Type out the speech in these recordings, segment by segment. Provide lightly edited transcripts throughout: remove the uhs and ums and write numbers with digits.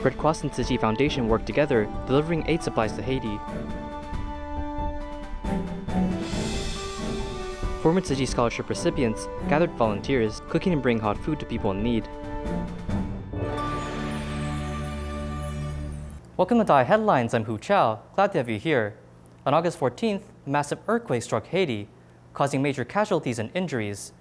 Red Cross and Tzu Chi Foundation work together, delivering aid supplies to Haiti. Former Tzu Chi scholarship recipients gathered volunteers, cooking and bringing hot food to people in need. Welcome to Dai Headlines. I'm Hu Chao. Glad to have you here. On August 14th, a massive earthquake struck Haiti, causing major casualties and injuries.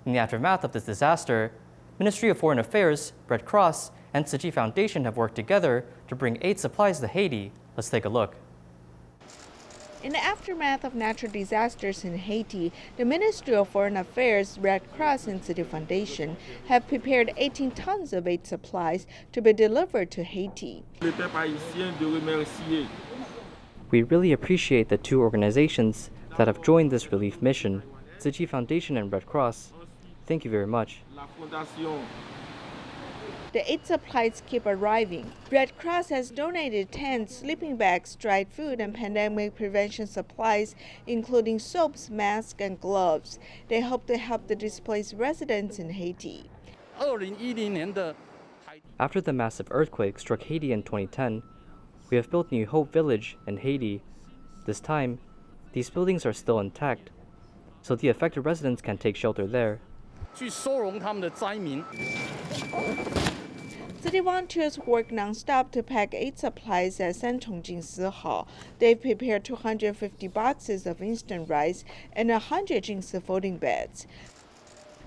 In the aftermath of this disaster, Ministry of Foreign Affairs, Red Cross, and Tzu Chi Foundation have worked together to bring aid supplies to Haiti. Let's take a look. In the aftermath of natural disasters in Haiti, the Ministry of Foreign Affairs, Red Cross, and Tzu Chi Foundation have prepared 18 tons of aid supplies to be delivered to Haiti. We really appreciate the two organizations that have joined this relief mission, Tzu Chi Foundation and Red Cross. Thank you very much. The aid supplies keep arriving. Red Cross has donated tents, sleeping bags, dried food, and pandemic prevention supplies, including soaps, masks, and gloves. They hope to help the displaced residents in Haiti. After the massive earthquake struck Haiti in 2010, we have built New Hope Village in Haiti. This time, these buildings are still intact, so the affected residents can take shelter there. Tzu Chi volunteers work non-stop to pack aid supplies at Sanchongjin Hall. They've prepared 250 boxes of instant rice and 100 Jingsi folding beds.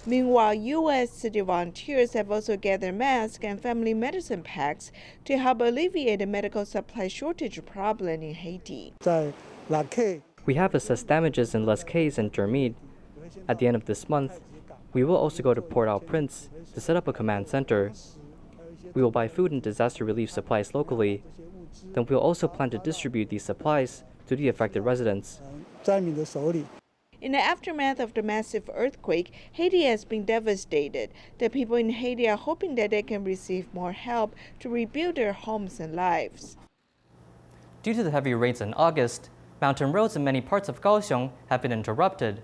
Meanwhile, U.S. Tzu Chi volunteers have also gathered masks and family medicine packs to help alleviate the medical supply shortage problem in Haiti. We have assessed damages in Les Cayes and Jermid. At the end of this month, we will also go to Port-au-Prince to set up a command center. We will buy food and disaster relief supplies locally. Then we will also plan to distribute these supplies to the affected residents. In the aftermath of the massive earthquake, Haiti has been devastated. The people in Haiti are hoping that they can receive more help to rebuild their homes and lives. Due to the heavy rains in August, mountain roads in many parts of Kaohsiung have been interrupted.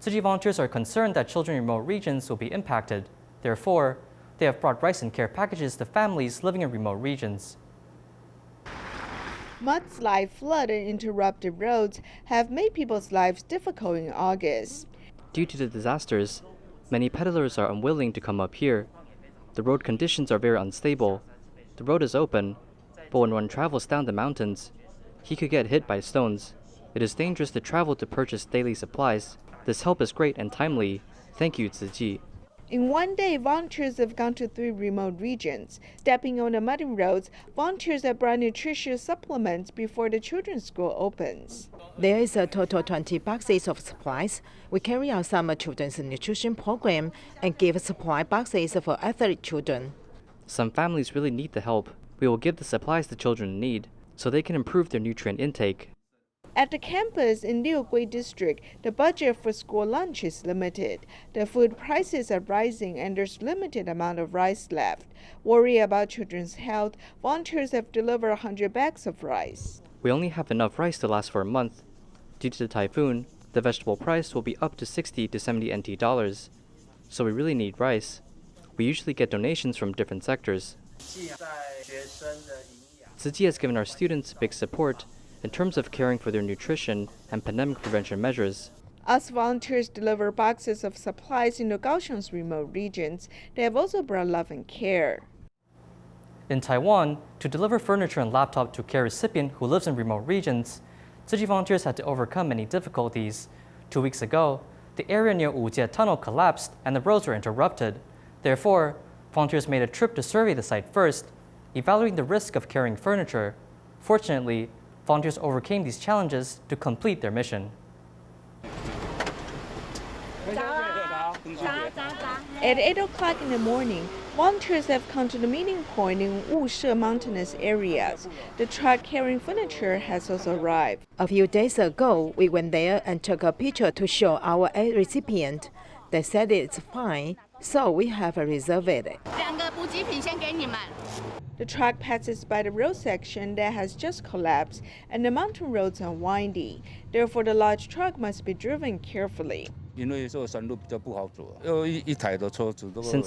Tzu Chi volunteers are concerned that children in remote regions will be impacted. Therefore, they have brought rice and care packages to families living in remote regions. Mudslide, flood, and interrupted roads have made people's lives difficult in August. Due to the disasters, many peddlers are unwilling to come up here. The road conditions are very unstable. The road is open, but when one travels down the mountains, he could get hit by stones. It is dangerous to travel to purchase daily supplies. This help is great and timely. Thank you, Tzu Chi. In one day, volunteers have gone to 3 remote regions. Stepping on the muddy roads, volunteers have brought nutritious supplements before the children's school opens. There is a total 20 boxes of supplies. We carry out summer children's nutrition program and give supply boxes for athlete children. Some families really need the help. We will give the supplies the children need so they can improve their nutrient intake. At the campus in Liugui District, the budget for school lunch is limited. The food prices are rising and there's limited amount of rice left. Worried about children's health, volunteers have delivered 100 bags of rice. We only have enough rice to last for a month. Due to the typhoon, the vegetable price will be up to 60 to 70 NT dollars. So we really need rice. We usually get donations from different sectors. Tzu Chi has given our students big support in terms of caring for their nutrition and pandemic prevention measures. As volunteers deliver boxes of supplies into Kaohsiung's remote regions, they have also brought love and care. In Taiwan, to deliver furniture and laptop to a care recipient who lives in remote regions, Tzu Chi volunteers had to overcome many difficulties. 2 weeks ago, the area near Wujie Tunnel collapsed and the roads were interrupted. Therefore, volunteers made a trip to survey the site first, evaluating the risk of carrying furniture. Fortunately, volunteers overcame these challenges to complete their mission. At 8 o'clock in the morning, volunteers have come to the meeting point in Wushe mountainous areas. The truck carrying furniture has also arrived. A few days ago, we went there and took a picture to show our aid recipient. They said it's fine, so we have reserved it. The truck passes by the road section that has just collapsed, and the mountain roads are windy. Therefore, the large truck must be driven carefully. Since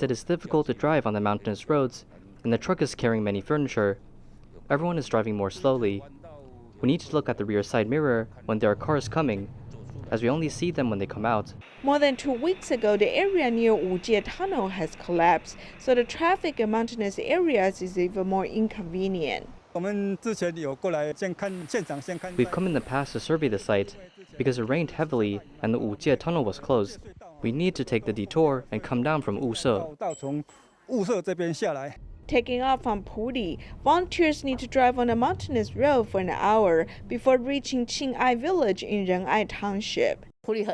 it is difficult to drive on the mountainous roads, and the truck is carrying many furniture, Everyone is driving more slowly. We need to look at the rear side mirror when there are cars coming, as we only see them when they come out. More than 2 weeks ago, the area near Wujie Tunnel has collapsed, so the traffic in mountainous areas is even more inconvenient. We've come in the past to survey the site. Because it rained heavily and the Wujie Tunnel was closed, we need to take the detour and come down from Wuse. Taking off from Puli, volunteers need to drive on a mountainous road for an hour before reaching Qing'ai village in Ren'ai Township. Puli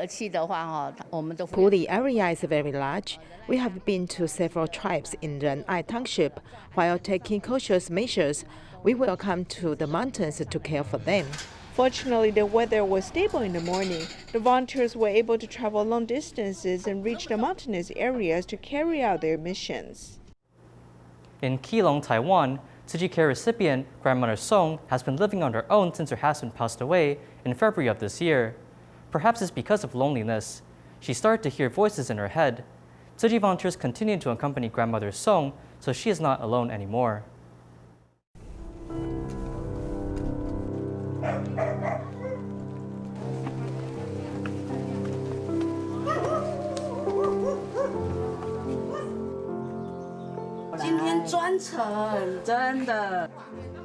area is very large. We have been to several tribes in Ren'ai Township. While taking cautious measures, we will come to the mountains to care for them. Fortunately, the weather was stable in the morning. The volunteers were able to travel long distances and reach the mountainous areas to carry out their missions. In Keelung, Taiwan, Tzu Chi care recipient grandmother Song has been living on her own since her husband passed away in February of this year. Perhaps it's because of loneliness. She started to hear voices in her head. Tzu Chi volunteers continue to accompany grandmother Song, so she is not alone anymore.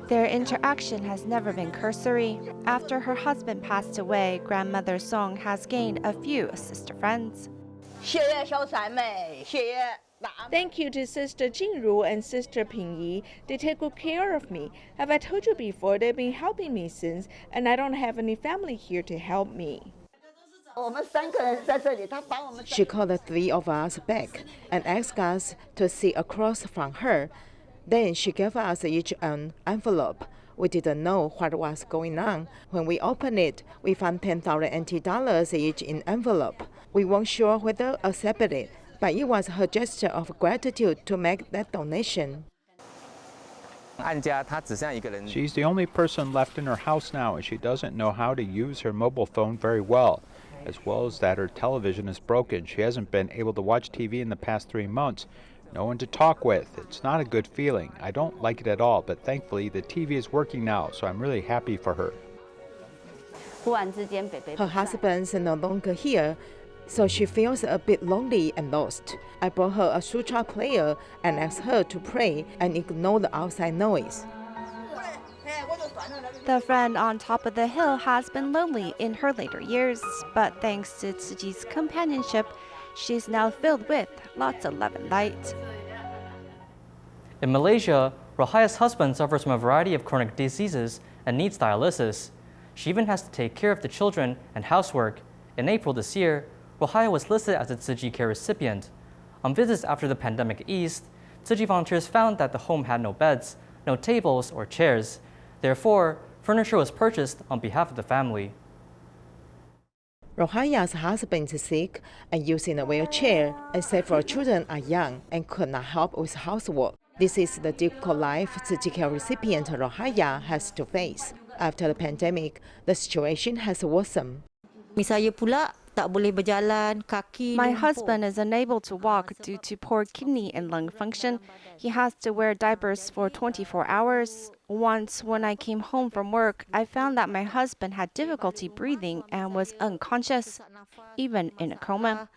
Their interaction has never been cursory. After her husband passed away, grandmother Song has gained a few sister friends. Thank you to Sister Jingru and Sister Pingyi. They take good care of me. As I told you before, they've been helping me since, and I don't have any family here to help me. She called the three of us back and asked us to sit across from her. Then she gave us each an envelope. We didn't know what was going on. When we opened it, we found 10,000 NT dollars each in envelope. We weren't sure whether to accept it, but it was her gesture of gratitude to make that donation. She's the only person left in her house now, and she doesn't know how to use her mobile phone very well as that her television is broken. She hasn't been able to watch TV in the past 3 months. No one to talk with. It's not a good feeling. I don't like it at all, but thankfully the TV is working now, so I'm really happy for her. Her husband's no longer here, so she feels a bit lonely and lost. I brought her a sutra player and asked her to pray and ignore the outside noise. The friend on top of the hill has been lonely in her later years, but thanks to Tzu Chi's companionship, she's now filled with lots of love and light. In Malaysia, Rohaya's husband suffers from a variety of chronic diseases and needs dialysis. She even has to take care of the children and housework. In April this year, Rohaya was listed as a Tzu Chi care recipient. On visits after the pandemic eased, Tzu Chi volunteers found that the home had no beds, no tables or chairs. Therefore, furniture was purchased on behalf of the family. Rohaya's husband is sick and using a wheelchair, and several children are young and could not help with housework. This is the difficult life Tzu Chi care recipient Rohaya has to face. After the pandemic, the situation has worsened. My husband is unable to walk due to poor kidney and lung function. He has to wear diapers for 24 hours. Once, when I came home from work, I found that my husband had difficulty breathing and was unconscious, even in a coma.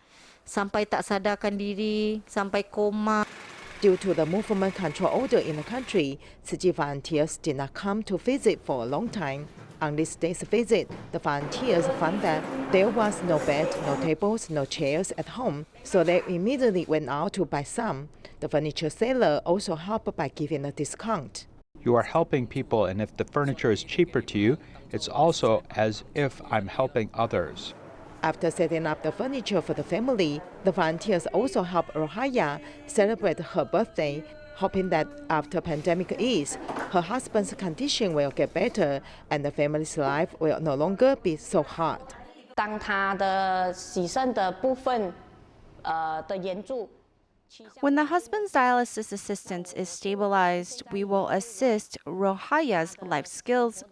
Due to the movement control order in the country, Tzu Chi volunteers did not come to visit for a long time. On this day's visit, the volunteers found that there was no bed, no tables, no chairs at home, so they immediately went out to buy some. The furniture seller also helped by giving a discount. You are helping people, and if the furniture is cheaper to you, it's also as if I'm helping others. After setting up the furniture for the family, the volunteers also helped Rohaya celebrate her birthday, hoping that after pandemic ease, her husband's condition will get better and the family's life will no longer be so hard. When the husband's dialysis assistance is stabilized, we will assist Rohaya's life skills.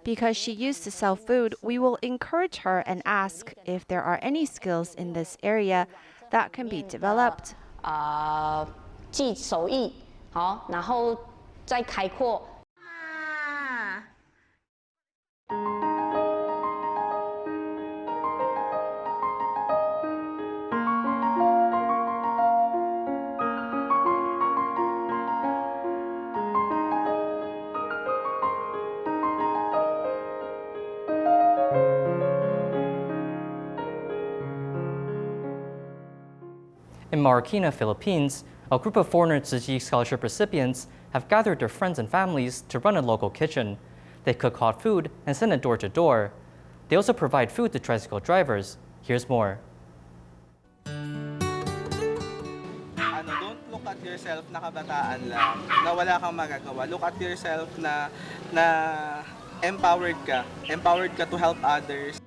Because she used to sell food, we will encourage her and ask if there are any skills in this area that can be developed. In Marikina, Philippines, a group of foreigner Tzu Chi scholarship recipients have gathered their friends and families to run a local kitchen. They cook hot food and send it door to door. They also provide food to tricycle drivers. Here's more. Don't look at yourself na kabataan lang, na wala kang magagawa. Look at yourself na empowered ka to help others.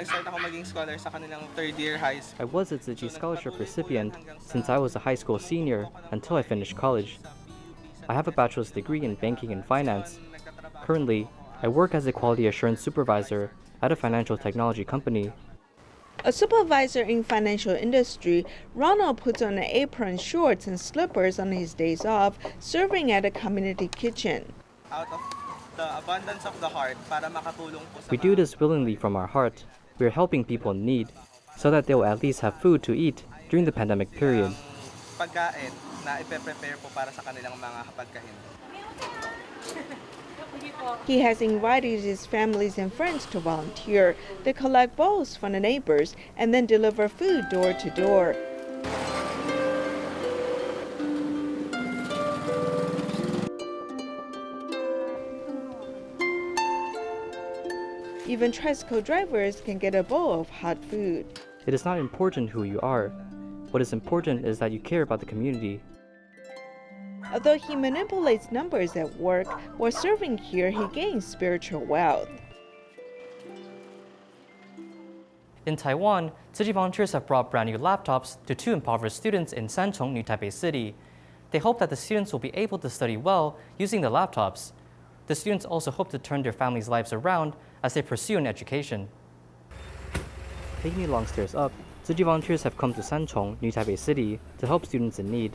Nag-start ako maging scholar sa kanilang third year high school. I was a Tzu Chi scholarship recipient since I was a high school senior until I finished college. I have a bachelor's degree in banking and finance. Currently, I work as a quality assurance supervisor at a financial technology company. A supervisor in financial industry, Ronald puts on an apron, shorts, and slippers on his days off, serving at a community kitchen. Out of the abundance of the heart, para makatulong po sa We do this willingly from our heart. We are helping people in need so that they will at least have food to eat during the pandemic period. pagkain na ipe-prepare po para sa kanilang mga hapagkain. He has invited his families and friends to volunteer. They collect bowls from the neighbors and then deliver food door to door. Even tricycle drivers can get a bowl of hot food. It is not important who you are. What is important is that you care about the community. Although he manipulates numbers at work, while serving here, he gains spiritual wealth. In Taiwan, Tzu Chi volunteers have brought brand new laptops to 2 impoverished students in Sanchong, New Taipei City. They hope that the students will be able to study well using the laptops. The students also hope to turn their families' lives around as they pursue an education. Taking the long stairs up, Tzu Chi volunteers have come to Sanchong, New Taipei City, to help students in need.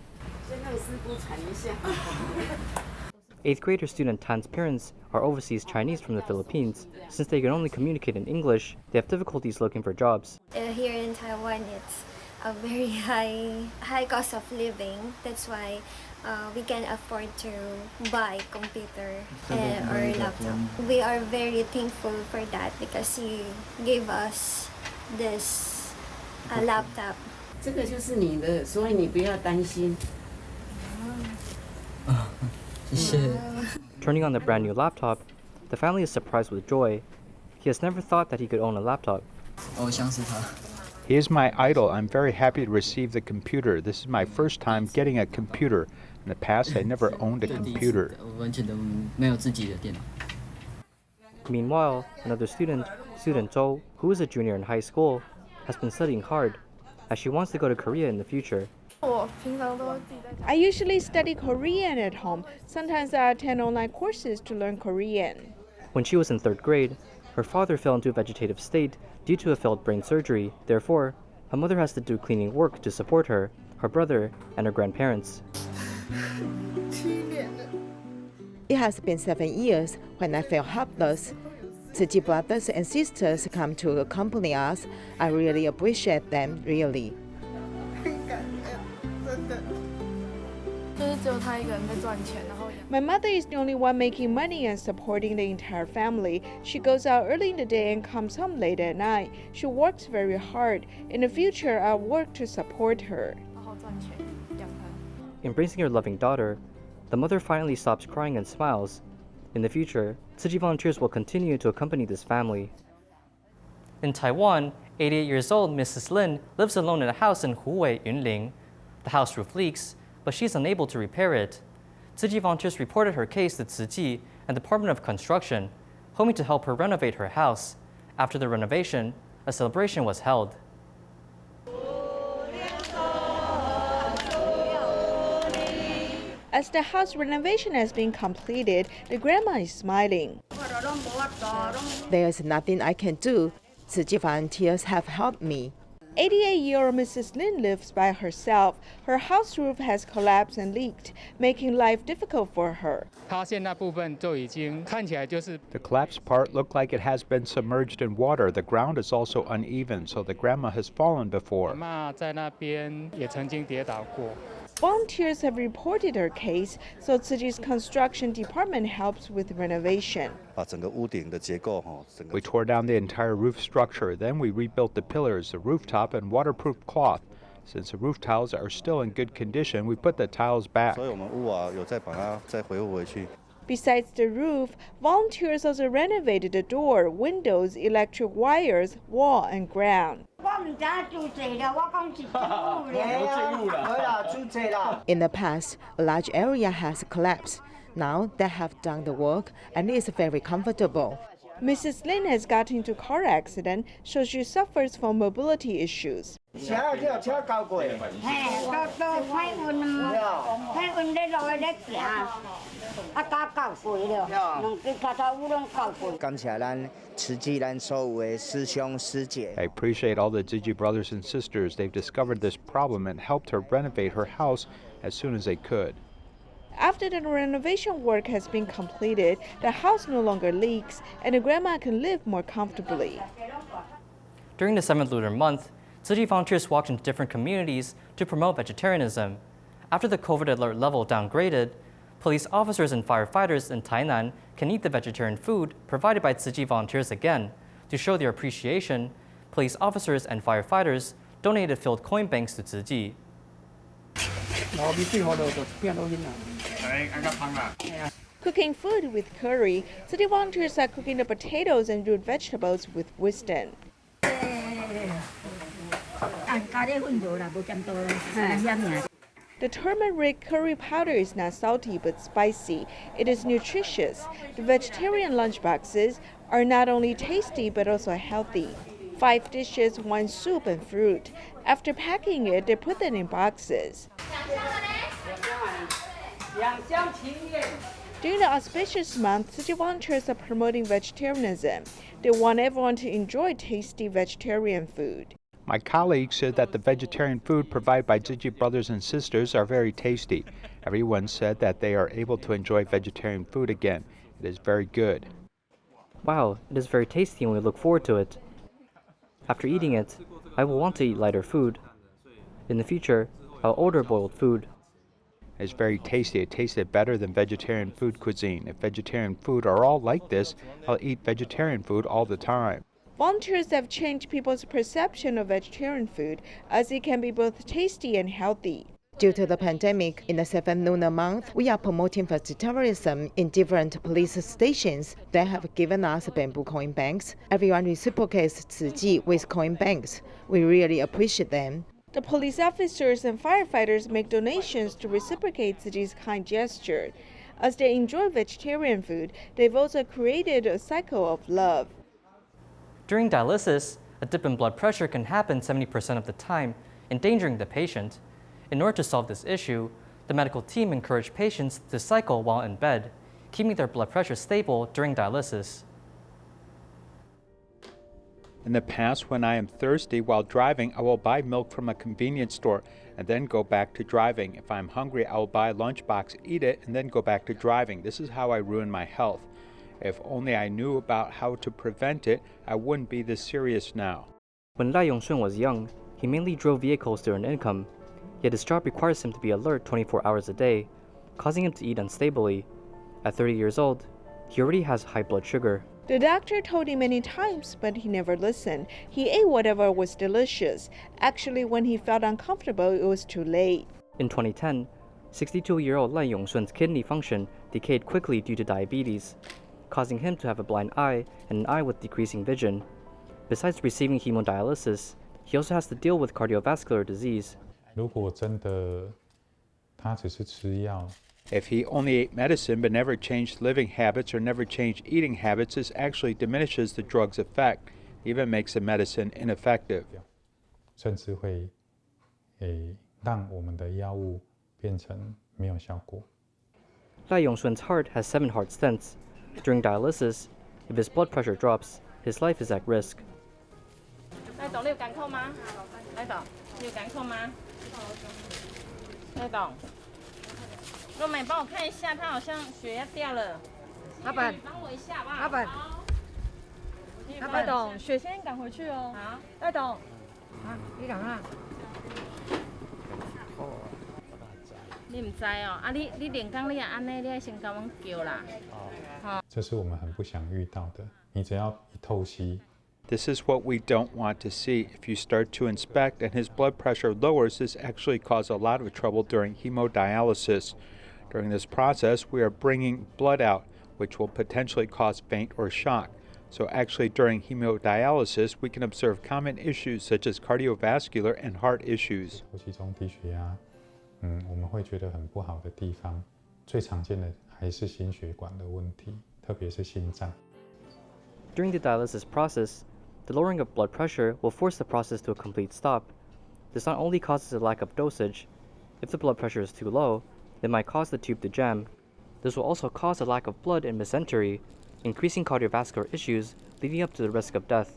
8th grader student Tan's parents are overseas Chinese from the Philippines. Since they can only communicate in English, they have difficulties looking for jobs. Here in Taiwan, it's a very high cost of living. That's why we can afford to buy computer or laptop. We are very thankful for that because he gave us this laptop. 这个就是你的，所以你不要担心。 Turning on the brand new laptop, the family is surprised with joy. He has never thought that he could own a laptop. He is my idol. I'm very happy to receive the computer. This is my first time getting a computer. In the past, I never owned a computer. Meanwhile, another student, student Zhou, who is a junior in high school, has been studying hard as she wants to go to Korea in the future. I usually study Korean at home. Sometimes I attend online courses to learn Korean. When she was in 3rd grade, her father fell into a vegetative state due to a failed brain surgery. Therefore, her mother has to do cleaning work to support her, her brother, and her grandparents. It has been 7 years when I felt helpless. Tzu Chi brothers and sisters come to accompany us. I really appreciate them, really. My mother is the only one making money and supporting the entire family. She goes out early in the day and comes home late at night. She works very hard. In the future, I'll work to support her. Embracing her loving daughter, the mother finally stops crying and smiles. In the future, Tzu Chi volunteers will continue to accompany this family. In Taiwan, 88 years old Mrs. Lin lives alone in a house in Huwei, Yunling. The house roof leaks, but she's unable to repair it. Tzu Chi volunteers reported her case to Tzu Chi and Department of Construction, hoping to help her renovate her house. After the renovation, a celebration was held. As the house renovation has been completed, the grandma is smiling. There's nothing I can do. Tzu Chi volunteers have helped me. 88-year-old Mrs. Lin lives by herself. Her house roof has collapsed and leaked, making life difficult for her. The collapsed part looked like it has been submerged in water. The ground is also uneven, so the grandma has fallen before. While Volunteers have reported her case, so Tzu Chi's construction department helps with renovation. We tore down the entire roof structure, then we rebuilt the pillars, the rooftop, and waterproof cloth. Since the roof tiles are still in good condition, we put the tiles back. Besides the roof, volunteers also renovated the door, windows, electric wires, wall, and ground. In the past, a large area has collapsed. Now they have done the work and it's very comfortable. Mrs. Lin has gotten into a car accident, so she suffers from mobility issues. I appreciate all the Tzu Chi brothers and sisters. They've discovered this problem and helped her renovate her house as soon as they could. After the renovation work has been completed, the house no longer leaks and the grandma can live more comfortably. During the 7th Lunar Month, Tzu Chi volunteers walked into different communities to promote vegetarianism. After the COVID alert level downgraded, police officers and firefighters in Tainan can eat the vegetarian food provided by Tzu Chi volunteers again. To show their appreciation, police officers and firefighters donated filled coin banks to Tzu Chi. Cooking food with curry, Tzu Chi volunteers are cooking the potatoes and root vegetables with wisdom. The turmeric curry powder is not salty but spicy. It is nutritious. The vegetarian lunchboxes are not only tasty but also healthy. 5 dishes, 1 soup and fruit. After packing it, they put them in boxes. During the auspicious month, Tzu Chi volunteers are promoting vegetarianism. They want everyone to enjoy tasty vegetarian food. My colleagues said that the vegetarian food provided by Tzu Chi brothers and sisters are very tasty. Everyone said that they are able to enjoy vegetarian food again. It is very good. Wow, it is very tasty and we look forward to it. After eating it, I will want to eat lighter food. In the future, I'll order boiled food. It's very tasty. It tasted better than vegetarian food cuisine. If vegetarian food are all like this, I'll eat vegetarian food all the time. Volunteers have changed people's perception of vegetarian food as it can be both tasty and healthy. Due to the pandemic, in the 7th lunar month, we are promoting vegetarianism in different police stations. They have given us bamboo coin banks. Everyone reciprocates Tzu Chi with coin banks. We really appreciate them. The police officers and firefighters make donations to reciprocate Tzu Chi's kind gesture. As they enjoy vegetarian food, they've also created a cycle of love. During dialysis, a dip in blood pressure can happen 70% of the time, endangering the patient. In order to solve this issue, the medical team encouraged patients to cycle while in bed, keeping their blood pressure stable during dialysis. In the past, when I am thirsty while driving, I will buy milk from a convenience store and then go back to driving. If I'm hungry, I will buy a lunchbox, eat it, and then go back to driving. This is how I ruin my health. If only I knew about how to prevent it, I wouldn't be this serious now. When Lai Yongshun was young, he mainly drove vehicles to earn income. Yet his job requires him to be alert 24 hours a day, causing him to eat unstably. At 30 years old, he already has high blood sugar. The doctor told him many times, but he never listened. He ate whatever was delicious. Actually, when he felt uncomfortable, it was too late. In 2010, 62-year-old Lai Yongshun's kidney function decayed quickly due to diabetes, causing him to have a blind eye and an eye with decreasing vision. Besides receiving hemodialysis, he also has to deal with cardiovascular disease. If he only ate medicine but never changed living habits or never changed eating habits, this actually diminishes the drug's effect, even makes the medicine ineffective. Lai Yongshun's heart has 7 heart stents. During dialysis, if his blood pressure drops, his life is at risk. 赖董，你有感控吗？赖董，你有感控吗？赖董，若美帮我看一下，他好像血压掉了。老板，帮我一下好不好？老板，赖董，血先赶回去哦。好，赖董，啊，你赶快。你唔知哦，你连讲你也安尼，你要先甲阮叫啦。这是我们很不想遇到的。你只要一透析。This is what we don't want to see. If you start to inspect and his blood pressure lowers, this actually causes a lot of trouble during hemodialysis. During this process, we are bringing blood out, which will potentially cause faint or shock. So actually during hemodialysis, we can observe common issues such as cardiovascular and heart issues. 呼吸中低血压，我们会觉得很不好的地方，最常见的还是心血管的问题，特别是心脏。During the dialysis process, the lowering of blood pressure will force the process to a complete stop. This not only causes a lack of dosage. If the blood pressure is too low, it might cause the tube to jam. This will also cause a lack of blood in mesentery, increasing cardiovascular issues, leading up to the risk of death.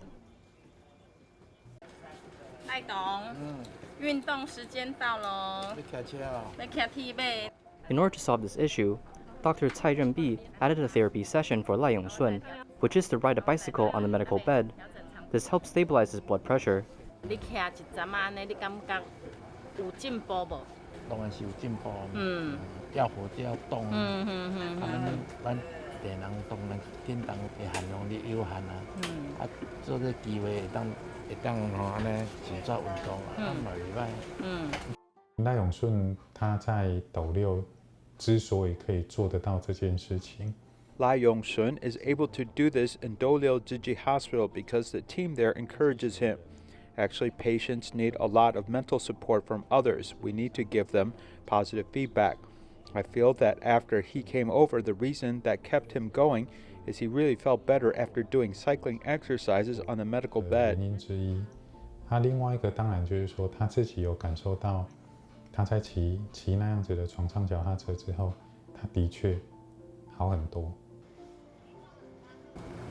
赖董，运动时间到喽，要骑梯马。In order to solve this issue, Dr. Tsai Bi added a therapy session for Lai Yongsun, which is to ride a bicycle on the medical bed. This helps stabilize his blood pressure. 你骑一阵安尼，你感觉有进步无？当然是有进步。要活要动。咱地人当然天当会寒容易有汗啊。做这机会会当吼安尼先做运动啊，嘛袂歹。赖永顺他在斗六之所以可以做得到这件事情。Lai Yongshun is able to do this in Dolio Tzu Chi Hospital because the team there encourages him. Actually, patients need a lot of mental support from others. We need to give them positive feedback. I feel that after he came over, the reason that kept him going is he really felt better after doing cycling exercises on the medical bed. 原因之一，他另外一个当然就是说他自己有感受到，他在骑那样子的床上脚踏车之后，他的确好很多。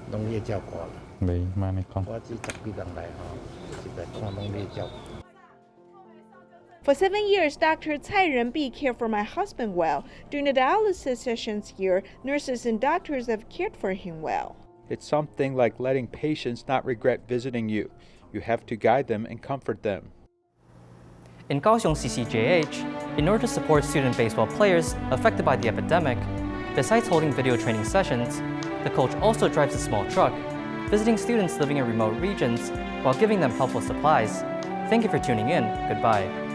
农业照顾啦，没嘛你讲。我这10几人来吼，是来看农业照顾。For 7 years, Dr. Tsai Bi cared for my husband well. During the dialysis sessions here, nurses and doctors have cared for him well. It's something like letting patients not regret visiting you. You have to guide them and comfort them. In Kaohsiung CCJH, in order to support student baseball players affected by the epidemic, besides holding video training sessions, the coach also drives a small truck, visiting students living in remote regions while giving them helpful supplies. Thank you for tuning in. Goodbye.